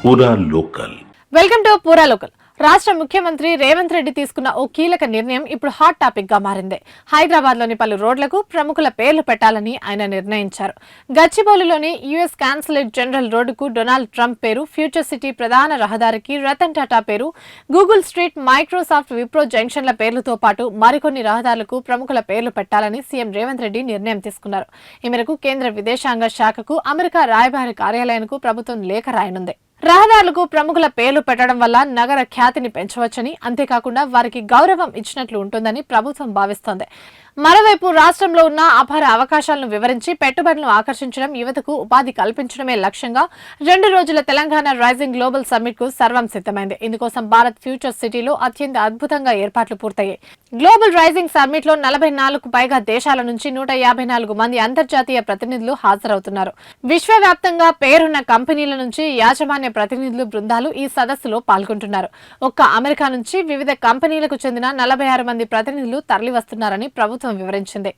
పూరా local. Welcome to పూరా local. రాష్ట్ర ముఖ్యమంత్రి రేవంత్ రెడ్డి తీసుకున్న ఓ కీలక నిర్ణయం ఇప్పుడు హాట్ టాపిక్ గా మారింది. హైదరాబాద్ లోని పలు రోడ్లకు ప్రముఖుల పేర్లు పెట్టాలని ఆయన నిర్ణయించారు. గచ్చిబౌలిలోని యుఎస్ కాన్సులేట్ జనరల్ రోడ్డుకు డొనాల్డ్ ట్రంప్ పేరు, ఫ్యూచర్ సిటీ ప్రధాన రహదారికి రతన్ టాటా పేరు, గూగుల్ స్ట్రీట్, మైక్రోసాఫ్ట్, విప్రో జంక్షన్ల పేర్లతో పాటు మరికొన్ని రహదారులకు ప్రముఖుల పేర్లు పెట్టాలని సీఎం రేవంత్ రెడ్డి నిర్ణయం తీసుకున్నారు. ఈ మేరకు కేంద్ర విదేశాంగ శాఖకు, అమెరికా రాయబారి కార్యాలయానికి ప్రభుత్వం లేఖ రాయనుంది. రహదారులకు ప్రముఖుల పేర్లు పెట్టడం వల్ల నగర ఖ్యాతిని పెంచవచ్చని, అంతేకాకుండా వారికి గౌరవం ఇచ్చినట్లు ఉంటుందని ప్రభుత్వం భావిస్తోంది. మరోవైపు రాష్ట్రంలో ఉన్న అపార అవకాశాలను వివరించి పెట్టుబడులను ఆకర్షించడం, యువతకు ఉపాధి కల్పించడమే లక్ష్యంగా 2 రోజుల తెలంగాణ రైజింగ్ గ్లోబల్ సమ్మిట్ కు సర్వం సిద్ధమైంది. ఇందుకోసం భారత్ ఫ్యూచర్ సిటీలో అత్యంత అద్భుతంగా ఏర్పాట్లు పూర్తయ్యాయి. గ్లోబల్ రైజింగ్ సమ్మిట్ లో 44కు పైగా దేశాల నుంచి 154 మంది అంతర్జాతీయ ప్రతినిధులు హాజరవుతున్నారు. విశ్వవ్యాప్తంగా పేరున్న కంపెనీల నుంచి యాజమాన్య ప్రతినిధులు బృందాలు ఈ సదస్సులో పాల్గొంటున్నారు. ఒక్క అమెరికా నుంచి వివిధ కంపెనీలకు చెందిన 46 మంది ప్రతినిధులు తరలివస్తున్నారని ప్రభుత్వం వివరించింది.